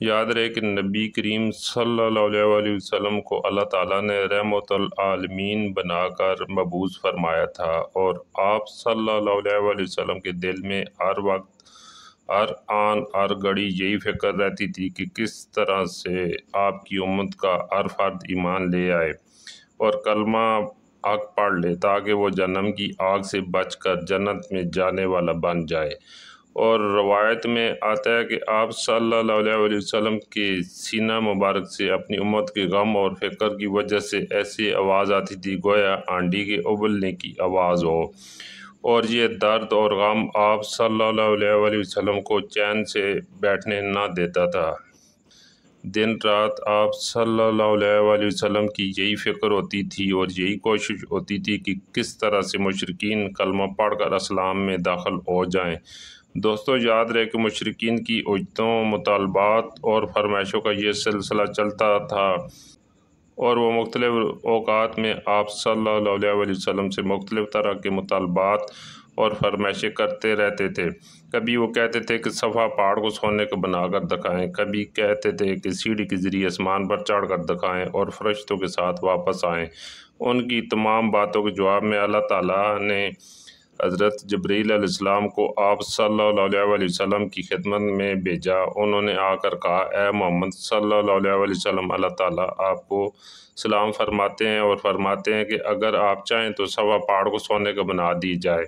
یاد رہے کہ نبی کریم صلی اللہ علیہ وسلم کو اللہ تعالیٰ نے رحمت العالمین بنا کر مبعوث فرمایا تھا، اور آپ صلی اللہ علیہ وسلم کے دل میں ہر وقت، ہر آن، ہر گھڑی یہی فکر رہتی تھی کہ کس طرح سے آپ کی امت کا ہر فرد ایمان لے آئے اور کلمہ حق پڑھ لے، تاکہ وہ جہنم کی آگ سے بچ کر جنت میں جانے والا بن جائے۔ اور روایت میں آتا ہے کہ آپ صلی اللہ علیہ وسلم کے سینہ مبارک سے اپنی امت کے غم اور فکر کی وجہ سے ایسی آواز آتی تھی گویا ہانڈی کے ابلنے کی آواز ہو، اور یہ درد اور غم آپ صلی اللہ علیہ وسلم کو چین سے بیٹھنے نہ دیتا تھا۔ دن رات آپ صلی اللہ علیہ وسلم کی یہی فکر ہوتی تھی اور یہی کوشش ہوتی تھی کہ کس طرح سے مشرکین کلمہ پڑھ کر اسلام میں داخل ہو جائیں۔ دوستو، یاد رہے کہ مشرکین کی اجتوں، مطالبات اور فرمائشوں کا یہ سلسلہ چلتا تھا، اور وہ مختلف اوقات میں آپ صلی اللہ علیہ وسلم سے مختلف طرح کے مطالبات اور فرمائشیں کرتے رہتے تھے۔ کبھی وہ کہتے تھے کہ صفا پہاڑ کو سونے کا بنا کر دکھائیں، کبھی کہتے تھے کہ سیڑھی کے ذریعے آسمان پر چڑھ کر دکھائیں اور فرشتوں کے ساتھ واپس آئیں۔ ان کی تمام باتوں کے جواب میں اللہ تعالیٰ نے حضرت جبرائیل علیہ السلام کو آپ صلی اللہ علیہ وسلم کی خدمت میں بھیجا۔ انہوں نے آ کر کہا، اے محمد صلی اللہ علیہ وسلم، اللہ تعالیٰ آپ کو سلام فرماتے ہیں اور فرماتے ہیں کہ اگر آپ چاہیں تو صفا پہاڑ کو سونے کا بنا دی جائے،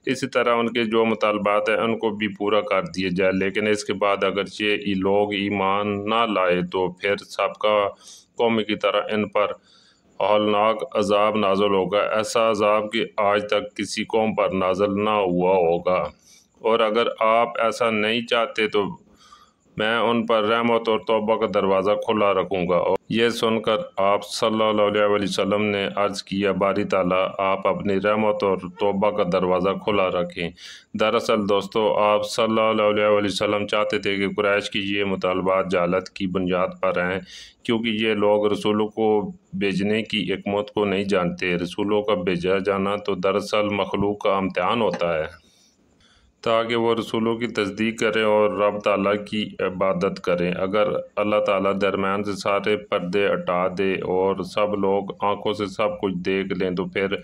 اسی طرح ان کے جو مطالبات ہیں ان کو بھی پورا کر دیا جائے، لیکن اس کے بعد اگرچہ یہ لوگ ایمان نہ لائے تو پھر سابقہ قوم کی طرح ان پر ہولناک عذاب نازل ہوگا، ایسا عذاب کہ آج تک کسی قوم پر نازل نہ ہوا ہوگا، اور اگر آپ ایسا نہیں چاہتے تو میں ان پر رحمت اور توبہ کا دروازہ کھلا رکھوں گا۔ اور یہ سن کر آپ صلی اللہ علیہ وسلم نے عرض کیا، باری تعالیٰ آپ اپنی رحمت اور توبہ کا دروازہ کھلا رکھیں۔ دراصل دوستو، آپ صلی اللہ علیہ وسلم چاہتے تھے کہ قریش کی یہ مطالبات جہالت کی بنیاد پر ہیں، کیونکہ یہ لوگ رسولوں کو بھیجنے کی حکمت کو نہیں جانتے۔ رسولوں کا بھیجا جانا تو دراصل مخلوق کا امتحان ہوتا ہے، تاکہ وہ رسولوں کی تصدیق کریں اور رب تعالیٰ کی عبادت کریں۔ اگر اللہ تعالیٰ درمیان سے سارے پردے ہٹا دے اور سب لوگ آنکھوں سے سب کچھ دیکھ لیں تو پھر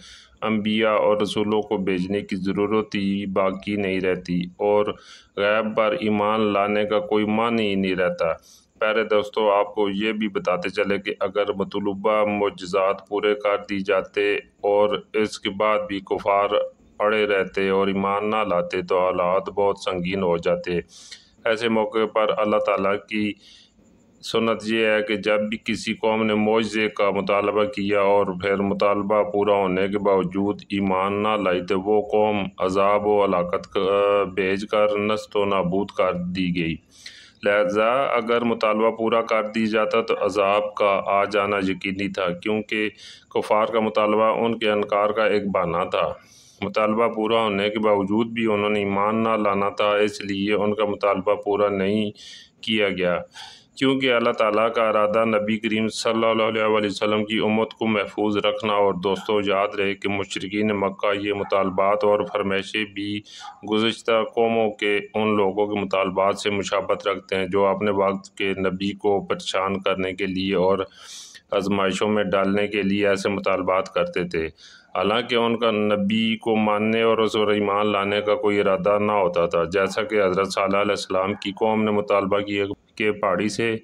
انبیاء اور رسولوں کو بھیجنے کی ضرورت ہی باقی نہیں رہتی، اور غیب پر ایمان لانے کا کوئی معنی ہی نہیں رہتا۔ پیارے دوستو، آپ کو یہ بھی بتاتے چلے کہ اگر مطلوبہ معجزات پورے کر دی جاتے اور اس کے بعد بھی کفار اڑے رہتے اور ایمان نہ لاتے تو حالات بہت سنگین ہو جاتے۔ ایسے موقع پر اللہ تعالیٰ کی سنت یہ ہے کہ جب بھی کسی قوم نے معجزے کا مطالبہ کیا اور پھر مطالبہ پورا ہونے کے باوجود ایمان نہ لائی تو وہ قوم عذاب و ہلاکت بھیج کر نیست و نابود کر دی گئی۔ لہذا اگر مطالبہ پورا کر دی جاتا تو عذاب کا آ جانا یقینی تھا، کیونکہ کفار کا مطالبہ ان کے انکار کا ایک بہانہ تھا۔ مطالبہ پورا ہونے کے باوجود بھی انہوں نے ایمان نہ لانا تھا، اس لیے ان کا مطالبہ پورا نہیں کیا گیا، کیونکہ اللہ تعالیٰ کا ارادہ نبی کریم صلی اللہ علیہ وسلم کی امت کو محفوظ رکھنا۔ اور دوستو، یاد رہے کہ مشرکین مکہ یہ مطالبات اور فرمائشیں بھی گزشتہ قوموں کے ان لوگوں کے مطالبات سے مشابہت رکھتے ہیں جو اپنے وقت کے نبی کو پریشان کرنے کے لیے اور آزمائشوں میں ڈالنے کے لیے ایسے مطالبات کرتے تھے، حالانکہ ان کا نبی کو ماننے اور اس پر ایمان لانے کا کوئی ارادہ نہ ہوتا تھا۔ جیسا کہ حضرت صالح علیہ السلام کی قوم نے مطالبہ کیا کہ پہاڑی سے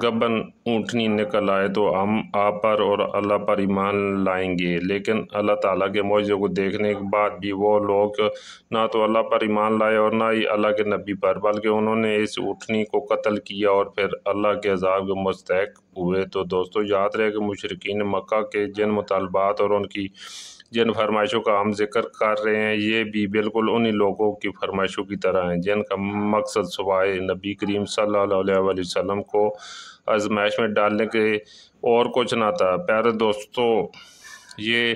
گبن اونٹنی نکل آئے تو ہم آپ پر اور اللہ پر ایمان لائیں گے، لیکن اللہ تعالیٰ کے معجزے کو دیکھنے کے بعد بھی وہ لوگ نہ تو اللہ پر ایمان لائے اور نہ ہی اللہ کے نبی پر، بلکہ انہوں نے اس اونٹنی کو قتل کیا اور پھر اللہ کے عذاب کے مستحق ہوئے۔ تو دوستو، یاد رہے کہ مشرکین مکہ کے جن مطالبات اور ان کی جن فرمائشوں کا ہم ذکر کر رہے ہیں یہ بھی بالکل انہی لوگوں کی فرمائشوں کی طرح ہیں جن کا مقصد سوائے نبی کریم صلی اللہ علیہ وسلم کو آزمائش میں ڈالنے کے اور کچھ نہ تھا۔ پیارے دوستو، یہ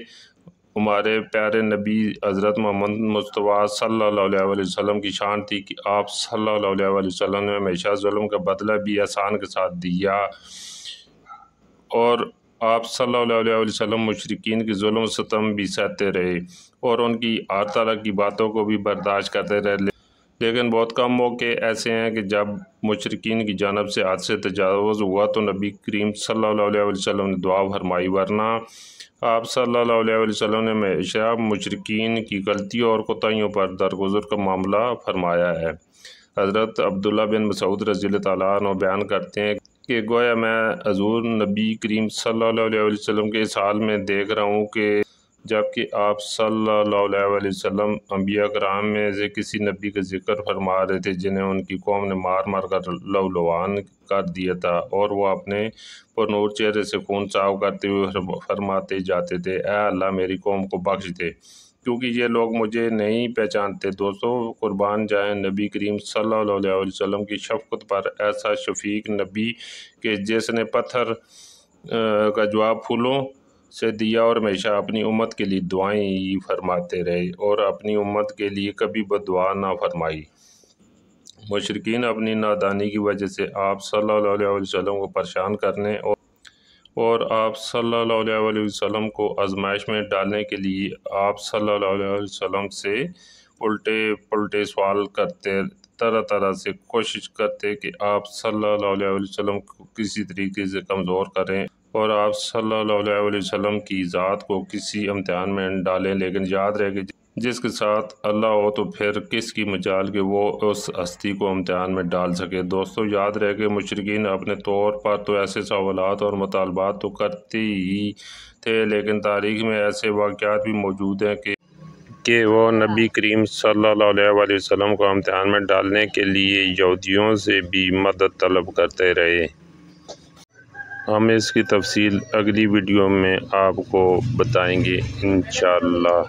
ہمارے پیارے نبی حضرت محمد مصطفیٰ صلی اللہ علیہ وسلم کی شان تھی کہ آپ صلی اللہ علیہ وسلم نے ہمیشہ ظلم کا بدلہ بھی احسان کے ساتھ دیا، اور آپ صلی اللہ علیہ وسلم مشرکین کی ظلم و ستم بھی سہتے رہے اور ان کی ہر طرح کی باتوں کو بھی برداشت کرتے رہے، لیکن بہت کم موقع ایسے ہیں کہ جب مشرکین کی جانب سے حد سے تجاوز ہوا تو نبی کریم صلی اللہ علیہ وسلم نے دعا فرمائی، ورنہ آپ صلی اللہ علیہ وسلم نے ہمیشہ مشرکین کی غلطیوں اور کوتاہیوں پر درگزر کا معاملہ فرمایا ہے۔ حضرت عبداللہ بن مسعود رضی اللہ تعالیٰ عنہ بیان کرتے ہیں کہ گویا میں حضور نبی کریم صلی اللہ علیہ وسلم کے اس حال میں دیکھ رہا ہوں کہ جبکہ آپ صلی اللہ علیہ وسلم انبیاء کرام میں سے کسی نبی کا ذکر فرما رہے تھے جنہیں ان کی قوم نے مار مار کر لولوان کر دیا تھا، اور وہ اپنے پرنور چہرے سے خون صاف کرتے ہوئے فرماتے جاتے تھے، اے اللہ میری قوم کو بخش دے کیونکہ یہ لوگ مجھے نہیں پہچانتے۔ دوستو، قربان جائیں نبی کریم صلی اللہ علیہ وسلم کی شفقت پر، ایسا شفیق نبی کہ جس نے پتھر کا جواب پھولوں سے دیا اور ہمیشہ اپنی امت کے لیے دعائیں فرماتے رہے اور اپنی امت کے لیے کبھی بددعا نہ فرمائی۔ مشرکین اپنی نادانی کی وجہ سے آپ صلی اللہ علیہ وسلم کو پریشان کرنے اور آپ صلی اللہ علیہ وسلم کو آزمائش میں ڈالنے کے لیے آپ صلی اللہ علیہ وسلم سے الٹے پلٹے سوال کرتے، طرح طرح سے کوشش کرتے کہ آپ صلی اللہ علیہ وسلم کو کسی طریقے سے کمزور کریں اور آپ صلی اللہ علیہ وسلم کی ذات کو کسی امتحان میں ڈالیں۔ لیکن یاد رہے کہ جس کے ساتھ اللہ ہو تو پھر کس کی مجال کہ وہ اس ہستی کو امتحان میں ڈال سکے۔ دوستو، یاد رہے کہ مشرکین اپنے طور پر تو ایسے سوالات اور مطالبات تو کرتے ہی تھے، لیکن تاریخ میں ایسے واقعات بھی موجود ہیں کہ وہ نبی کریم صلی اللہ علیہ وسلم کو امتحان میں ڈالنے کے لیے یہودیوں سے بھی مدد طلب کرتے رہے۔ ہم اس کی تفصیل اگلی ویڈیو میں آپ کو بتائیں گے انشاءاللہ۔